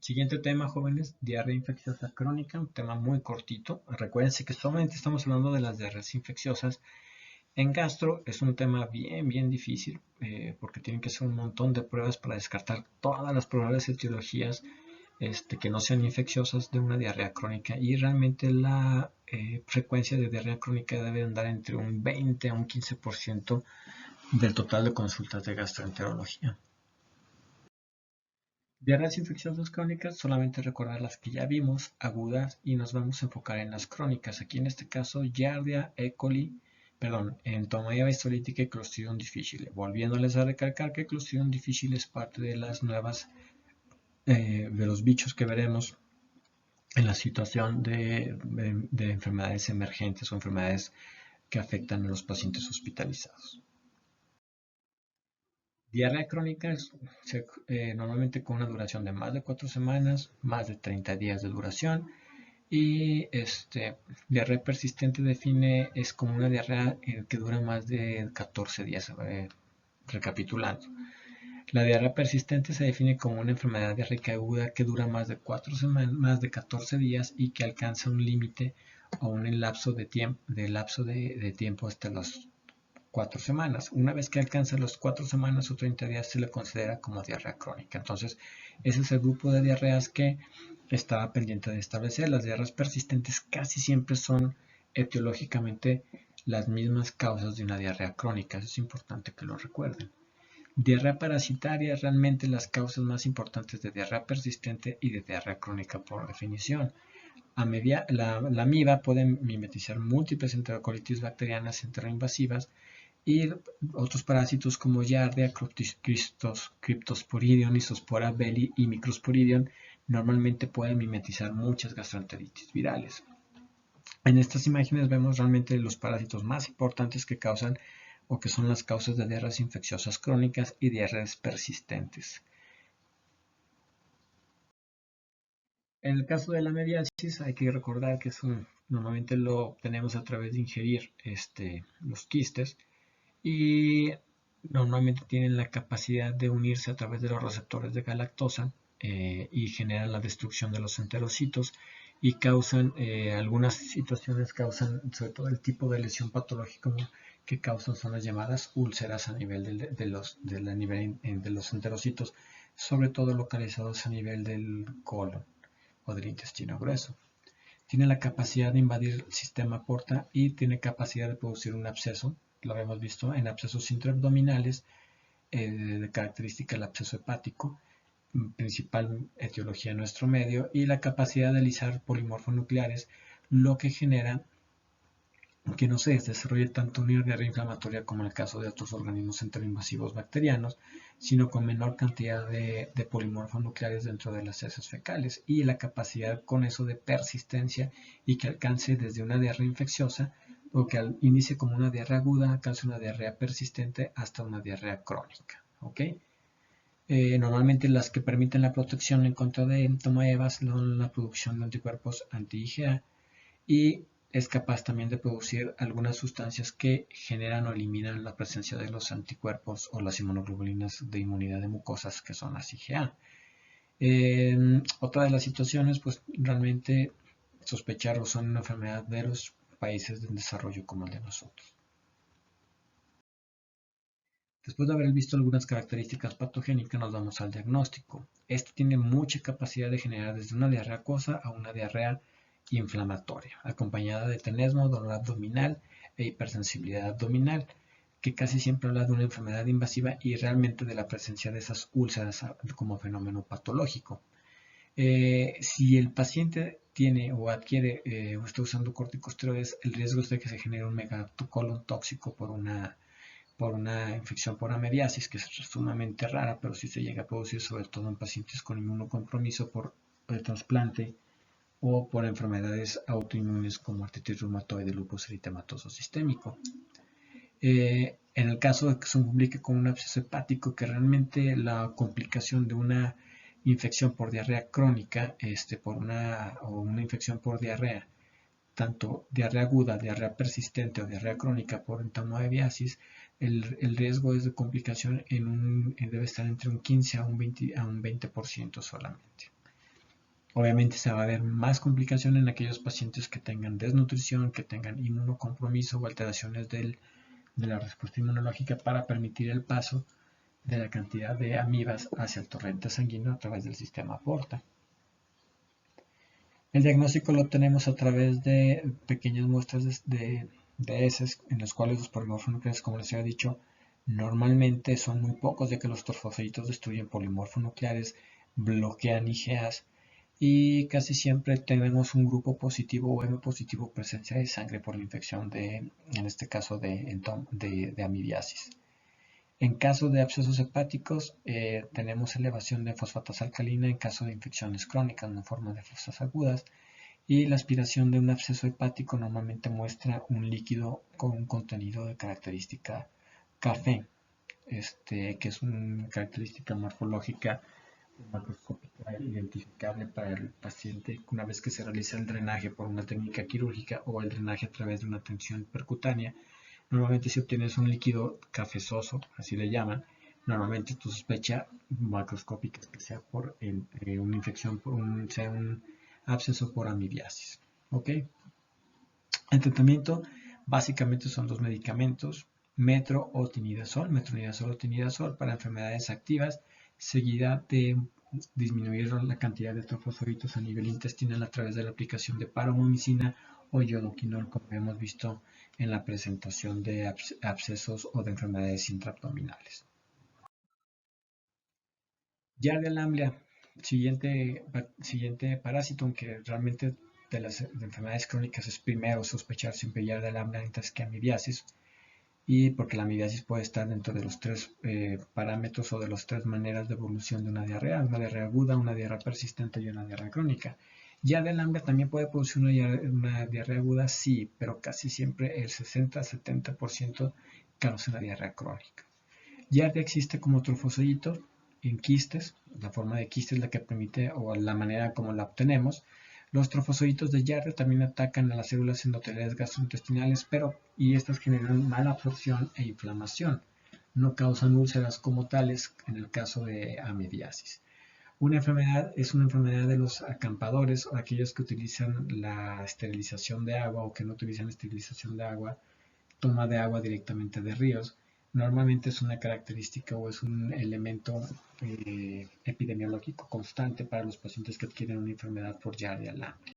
Siguiente tema, jóvenes, diarrea infecciosa crónica, un tema muy cortito. Recuérdense que solamente estamos hablando de las diarreas infecciosas. En gastro es un tema bien difícil porque tienen que hacer un montón de pruebas para descartar todas las probables etiologías que no sean infecciosas de una diarrea crónica, y realmente la frecuencia de diarrea crónica debe andar entre un 20 a un 15% del total de consultas de gastroenterología. Diarreas infecciosas crónicas, solamente recordar las que ya vimos, agudas, y nos vamos a enfocar en las crónicas. Aquí en este caso, Giardia, E. coli, entomología histolítica y Clostridium difficile. Volviéndoles a recalcar que Clostridium difficile es parte de las nuevas, de los bichos que veremos en la situación de enfermedades emergentes o enfermedades que afectan a los pacientes hospitalizados. Diarrea crónica es normalmente con una duración de más de 4 semanas, más de 30 días de duración. Y diarrea persistente es como una diarrea que dura más de 14 días. Recapitulando, la diarrea persistente se define como una enfermedad diarreica aguda que dura más de 4 semanas, más de 14 días, y que alcanza un límite o un lapso de tiempo hasta las 4 semanas. Una vez que alcanza las 4 semanas o 30 días se le considera como diarrea crónica. Entonces, ese es el grupo de diarreas que estaba pendiente de establecer. Las diarreas persistentes casi siempre son etiológicamente las mismas causas de una diarrea crónica. Eso es importante que lo recuerden. Diarrea parasitaria, realmente las causas más importantes de diarrea persistente y de diarrea crónica por definición. La amiba puede mimetizar múltiples enterocolitis bacterianas enteroinvasivas, y otros parásitos como Giardia, Cryptosporidium, Isospora belli y Microsporidium normalmente pueden mimetizar muchas gastroenteritis virales. En estas imágenes vemos realmente los parásitos más importantes que causan o que son las causas de diarreas infecciosas crónicas y diarreas persistentes. En el caso de la mediasis hay que recordar que normalmente lo obtenemos a través de ingerir los quistes, y normalmente tienen la capacidad de unirse a través de los receptores de galactosa y generan la destrucción de los enterocitos, y causan algunas situaciones, sobre todo el tipo de lesión patológica que causan son las llamadas úlceras a nivel de los enterocitos, sobre todo localizados a nivel del colon o del intestino grueso. Tiene la capacidad de invadir el sistema porta y tiene capacidad de producir un absceso. Lo habíamos visto en abscesos intraabdominales, de característica el absceso hepático, principal etiología en nuestro medio, y la capacidad de alisar polimorfonucleares, lo que genera que no se desarrolle tanto una diarrea inflamatoria como en el caso de otros organismos enteroinvasivos bacterianos, sino con menor cantidad de polimorfonucleares dentro de las heces fecales, y la capacidad con eso de persistencia, y que alcance desde una diarrea infecciosa, o que inicie como una diarrea aguda, alcance una diarrea persistente hasta una diarrea crónica. ¿Okay? Normalmente las que permiten la protección en contra de entomoebas son la producción de anticuerpos anti-IgA, y es capaz también de producir algunas sustancias que generan o eliminan la presencia de los anticuerpos o las inmunoglobulinas de inmunidad de mucosas, que son las IgA. Otra de las situaciones, pues realmente sospechar o son una enfermedad de los países de desarrollo como el de nosotros. Después de haber visto algunas características patogénicas, nos vamos al diagnóstico. Este tiene mucha capacidad de generar desde una diarrea acuosa a una diarrea inflamatoria, acompañada de tenesmo, dolor abdominal e hipersensibilidad abdominal, que casi siempre habla de una enfermedad invasiva y realmente de la presencia de esas úlceras como fenómeno patológico. Si el paciente tiene o adquiere o está usando corticosteroides, el riesgo es de que se genere un megacolon tóxico por una infección por amediasis, que es sumamente rara, pero sí se llega a producir, sobre todo en pacientes con inmunocompromiso por el trasplante o por enfermedades autoinmunes como artritis reumatoide, lupus eritematoso sistémico. En el caso de que se complique con un absceso hepático, que realmente la complicación de una infección por diarrea crónica, o una infección por diarrea, tanto diarrea aguda, diarrea persistente o diarrea crónica por entomoebiasis, el riesgo es de complicación debe estar entre un 15 a un 20% solamente. Obviamente se va a ver más complicación en aquellos pacientes que tengan desnutrición, que tengan inmunocompromiso o alteraciones de la respuesta inmunológica para permitir el paso de la cantidad de amibas hacia el torrente sanguíneo a través del sistema porta. El diagnóstico lo tenemos a través de pequeñas muestras de heces, en las cuales los polimorfonucleares, como les había dicho, normalmente son muy pocos, ya que los trofosforitos destruyen polimorfonucleares, bloquean IgAs y casi siempre tenemos un grupo positivo o M positivo, presencia de sangre por la infección en este caso, de amibiasis. En caso de abscesos hepáticos, tenemos elevación de fosfatasa alcalina en caso de infecciones crónicas en forma de fosas agudas, y la aspiración de un absceso hepático normalmente muestra un líquido con un contenido de característica café, que es una característica morfológica macroscópica identificable para el paciente una vez que se realiza el drenaje por una técnica quirúrgica o el drenaje a través de una tensión percutánea. Normalmente si obtienes un líquido cafezoso, así le llaman, normalmente tu sospecha macroscópica es que sea por una infección, sea un absceso por amibiasis. ¿Ok? El tratamiento básicamente son dos medicamentos, metro o tinidazol para enfermedades activas, seguida de disminuir la cantidad de trofosforitos a nivel intestinal a través de la aplicación de paromomicina o iodoquinol, como hemos visto en la presentación de abscesos o de enfermedades intraabdominales. Giardia lamblia, siguiente parásito, aunque realmente de las enfermedades crónicas es primero sospechar siempre Giardia lamblia antes que amibiasis, y porque la amibiasis puede estar dentro de los tres parámetros o de las tres maneras de evolución de una diarrea aguda, una diarrea persistente y una diarrea crónica. Giardia lamblia también puede producir una diarrea aguda, sí, pero casi siempre el 60-70% causa una diarrea crónica. Giardia existe como trofosellito en quistes, la forma de quiste es la que permite o la manera como la obtenemos. Los trofosolitos de Giardia también atacan a las células endoteliales gastrointestinales, y estas generan mala absorción e inflamación. No causan úlceras como tales en el caso de amibiasis. Una enfermedad es una enfermedad de los acampadores o aquellos que utilizan la esterilización de agua o que no utilizan esterilización de agua, toma de agua directamente de ríos. Normalmente es una característica o es un elemento epidemiológico constante para los pacientes que adquieren una enfermedad por Giardia lamblia.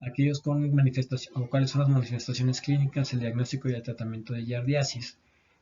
Aquellos con manifestación o cuáles son las manifestaciones clínicas, el diagnóstico y el tratamiento de giardiasis.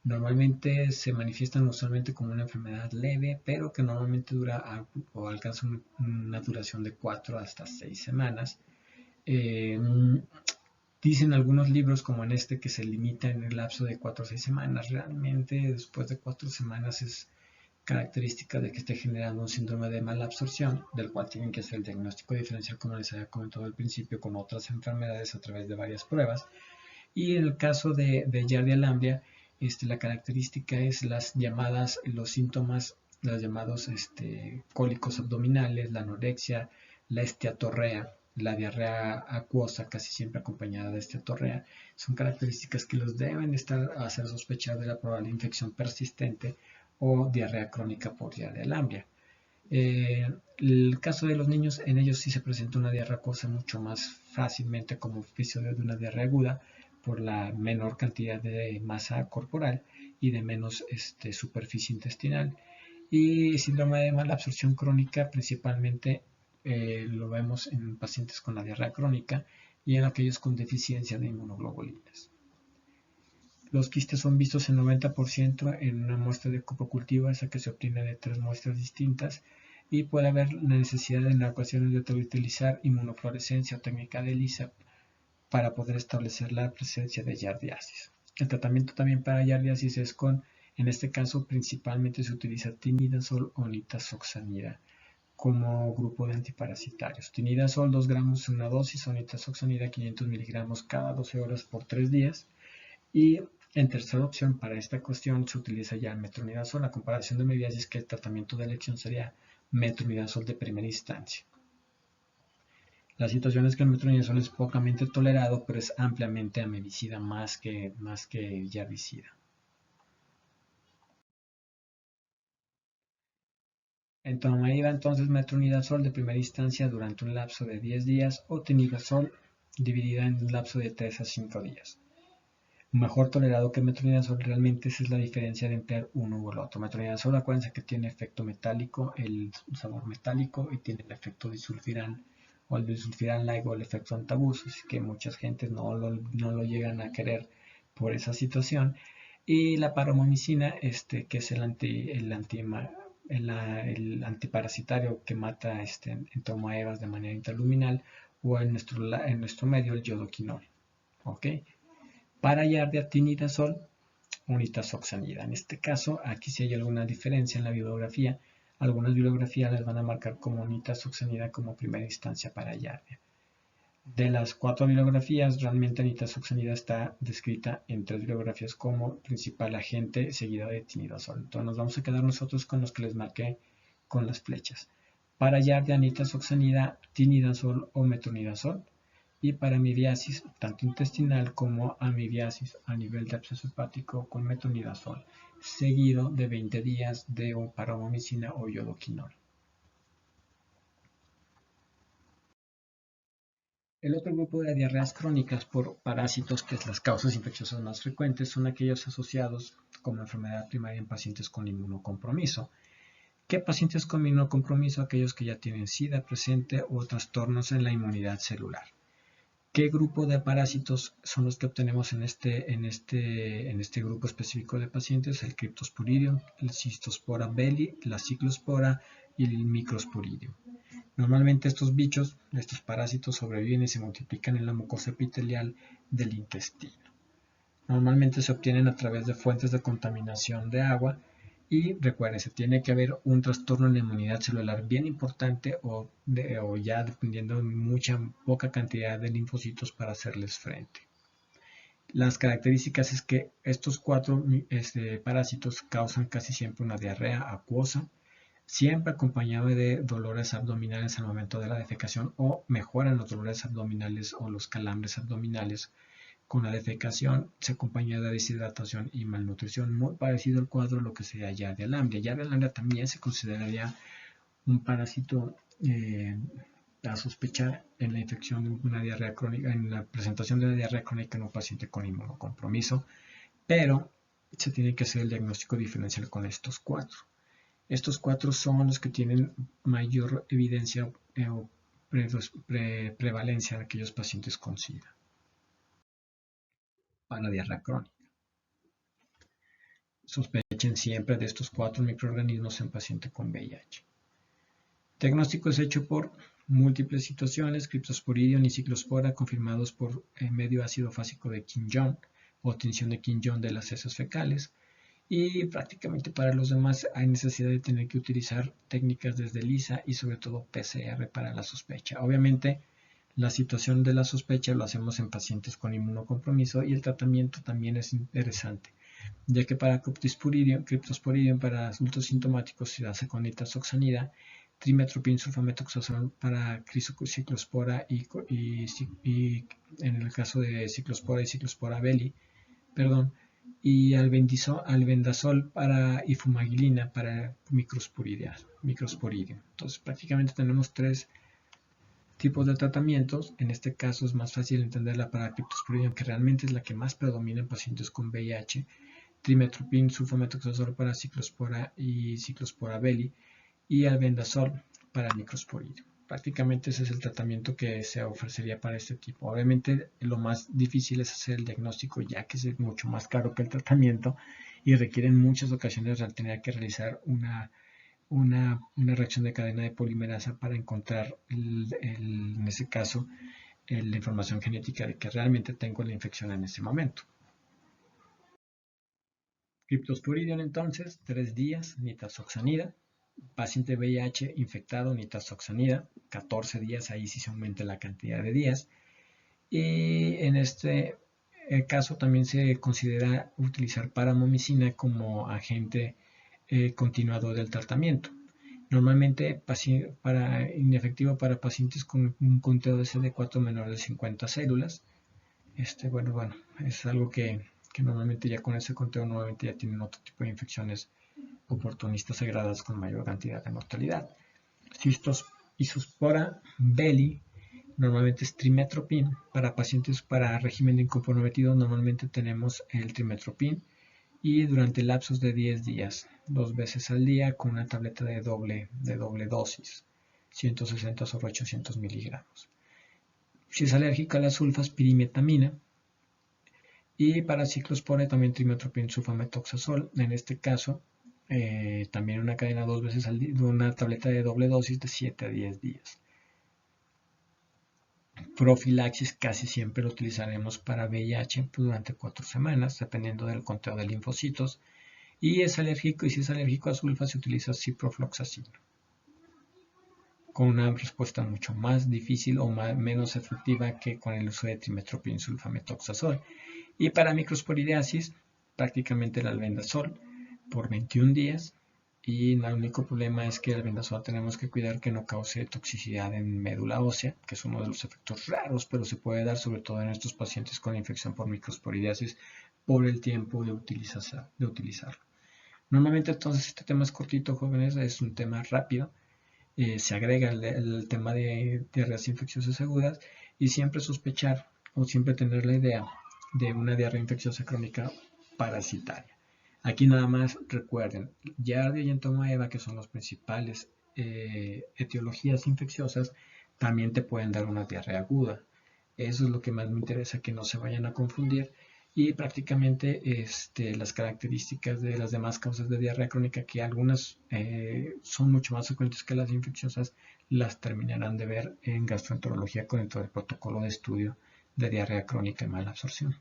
Normalmente se manifiestan usualmente como una enfermedad leve, pero que normalmente dura o alcanza una duración de 4 hasta 6 semanas. Eh, Dicen algunos libros, como en este, que se limita en el lapso de 4 o 6 semanas. Realmente, después de 4 semanas es característica de que esté generando un síndrome de mala absorción, del cual tienen que hacer el diagnóstico diferencial, como les había comentado al principio, con otras enfermedades a través de varias pruebas. Y en el caso de Giardia lamblia, la característica es los síntomas, los llamados cólicos abdominales, la anorexia, la esteatorrea, la diarrea acuosa, casi siempre acompañada de esteatorrea. Son características que los deben estar a hacer sospechar de la probable infección persistente o diarrea crónica por Giardia lamblia. El caso de los niños, en ellos sí se presenta una diarrea acuosa mucho más fácilmente como episodio de una diarrea aguda por la menor cantidad de masa corporal y de menos superficie intestinal. Y síndrome de mala absorción crónica principalmente lo vemos en pacientes con la diarrea crónica y en aquellos con deficiencia de inmunoglobulinas. Los quistes son vistos en 90% en una muestra de copocultivo, esa que se obtiene de 3 muestras distintas, y puede haber la necesidad en ocasiones de utilizar inmunofluorescencia o técnica de ELISA para poder establecer la presencia de giardiasis. El tratamiento también para giardiasis es en este caso principalmente se utiliza tinidazol o nitazoxanida como grupo de antiparasitarios. Tinidazol 2 gramos en una dosis o nitazoxanida 500 miligramos cada 12 horas por 3 días. Y en tercera opción para esta cuestión se utiliza ya el metronidazol. La comparación de medidas es que el tratamiento de elección sería metronidazol de primera instancia. La situación es que el metronidazol es pocamente tolerado, pero es ampliamente amebicida más que yardicida. Entomaíba entonces metronidazol de primera instancia durante un lapso de 10 días o tinidazol dividida en un lapso de 3 a 5 días. Mejor tolerado que metronidazol, realmente esa es la diferencia de emplear uno u el otro. Metronidazol, acuérdense que tiene efecto metálico, el sabor metálico, y tiene el efecto disulfiram o el disulfiram like o el efecto antabus, así que muchas gentes no lo llegan a querer por esa situación. Y la paromomicina, que es el antiparasitario que mata entomoebas de manera interluminal, o en nuestro medio el yodoquinol. ¿Ok? Para Yardia tinidazol o nitazoxanida. En este caso, aquí sí hay alguna diferencia en la bibliografía. Algunas bibliografías les van a marcar como nitazoxanida como primera instancia para Yardia. De las 4 bibliografías, realmente nitazoxanida está descrita en 3 bibliografías como principal agente seguida de tinidazol. Entonces nos vamos a quedar nosotros con los que les marqué con las flechas. Para Yardia, nitazoxanida, tinidazol o metronidazol. Y para amibiasis, tanto intestinal como amibiasis a nivel de absceso hepático con metronidazol, seguido de 20 días de paromomicina o yodoquinol. El otro grupo de diarreas crónicas por parásitos, que es las causas infecciosas más frecuentes, son aquellos asociados como enfermedad primaria en pacientes con inmunocompromiso. ¿Qué pacientes con inmunocompromiso? Aquellos que ya tienen SIDA presente o trastornos en la inmunidad celular. ¿Qué grupo de parásitos son los que obtenemos en este grupo específico de pacientes? El Cryptosporidium, el Cystospora belli, la Cyclospora y el Microsporidium. Normalmente estos bichos, estos parásitos sobreviven y se multiplican en la mucosa epitelial del intestino. Normalmente se obtienen a través de fuentes de contaminación de agua y recuerden, se tiene que haber un trastorno en la inmunidad celular bien importante o ya dependiendo de poca cantidad de linfocitos para hacerles frente. Las características es que estos 4 parásitos causan casi siempre una diarrea acuosa, siempre acompañado de dolores abdominales al momento de la defecación o mejoran los dolores abdominales o los calambres abdominales con la defecación. Se acompaña de deshidratación y malnutrición, muy parecido al cuadro lo que sería Yardia lamblia. Yardia lamblia también se consideraría un parásito a sospechar en la infección de una diarrea crónica, en la presentación de una diarrea crónica en un paciente con inmunocompromiso, pero se tiene que hacer el diagnóstico diferencial con estos 4. Estos 4 son los que tienen mayor evidencia o prevalencia de aquellos pacientes con SIDA para diarrea crónica. Sospechen siempre de estos 4 microorganismos en paciente con VIH. Diagnóstico es hecho por múltiples situaciones, Cryptosporidium y Cyclospora confirmados por medio ácido fásico de Quinjon o tinción de Quinjon de las heces fecales. Y prácticamente para los demás hay necesidad de tener que utilizar técnicas desde ELISA y sobre todo PCR para la sospecha. Obviamente la situación de la sospecha lo hacemos en pacientes con inmunocompromiso y el tratamiento también es interesante, ya que para Cryptosporidium para adultos sintomáticos se hace con nitazoxanida, trimetoprim sulfamethoxazol para Cyclospora y en el caso de Cyclospora y Cyclospora belli, y albendazol y fumagilina para Microsporidium. Entonces prácticamente tenemos 3 tipos de tratamientos. En este caso es más fácil entenderla para Cryptosporidium, que realmente es la que más predomina en pacientes con VIH, trimetoprim sulfamethoxazol para Cyclospora y Cyclospora belli y albendazol para Microsporidium. Prácticamente ese es el tratamiento que se ofrecería para este tipo. Obviamente lo más difícil es hacer el diagnóstico, ya que es mucho más caro que el tratamiento y requiere en muchas ocasiones tener que realizar una reacción de cadena de polimerasa para encontrar en ese caso la información genética de que realmente tengo la infección en ese momento. Cryptosporidium entonces, 3 días, nitazoxanida. Paciente VIH infectado, nitazoxanida, 14 días, ahí sí se aumenta la cantidad de días. Y en este caso también se considera utilizar paramomicina como agente continuador del tratamiento. Normalmente inefectivo para pacientes con un conteo de CD4 menor de 50 células. Es algo que normalmente ya con ese conteo normalmente ya tienen otro tipo de infecciones oportunistas sagradas con mayor cantidad de mortalidad. Isospora belli normalmente es trimetropin. Para pacientes para régimen de incomprometido normalmente tenemos el trimetropin y durante lapsos de 10 días, 2 veces al día con una tableta de doble dosis, 160 sobre 800 miligramos. Si es alérgico a la sulfaspirimetamina, y para ciclosporina también trimetoprim sulfametoxazol. En este caso, también una cadena 2 veces al día, una tableta de doble dosis de 7 a 10 días. Profilaxis casi siempre lo utilizaremos para VIH durante 4 semanas, dependiendo del conteo de linfocitos. Y es alérgico, y si es alérgico a sulfa, se utiliza ciprofloxacino, con una respuesta mucho más difícil o menos efectiva que con el uso de trimetoprim sulfametoxazol. Y para microsporidiasis, prácticamente el albendazol por 21 días. Y el único problema es que el albendazol tenemos que cuidar que no cause toxicidad en médula ósea, que es uno de los efectos raros, pero se puede dar sobre todo en estos pacientes con infección por microsporidiasis por el tiempo de utilizarlo. Normalmente entonces este tema es cortito, jóvenes, es un tema rápido. Se agrega el tema de diarreas infecciosas agudas y siempre sospechar o siempre tener la idea de una diarrea infecciosa crónica parasitaria. Aquí nada más recuerden, Giardia y Entomoeba, que son las principales etiologías infecciosas, también te pueden dar una diarrea aguda. Eso es lo que más me interesa, que no se vayan a confundir. Y prácticamente las características de las demás causas de diarrea crónica, que algunas son mucho más frecuentes que las infecciosas, las terminarán de ver en gastroenterología con el protocolo de estudio de diarrea crónica y mala absorción.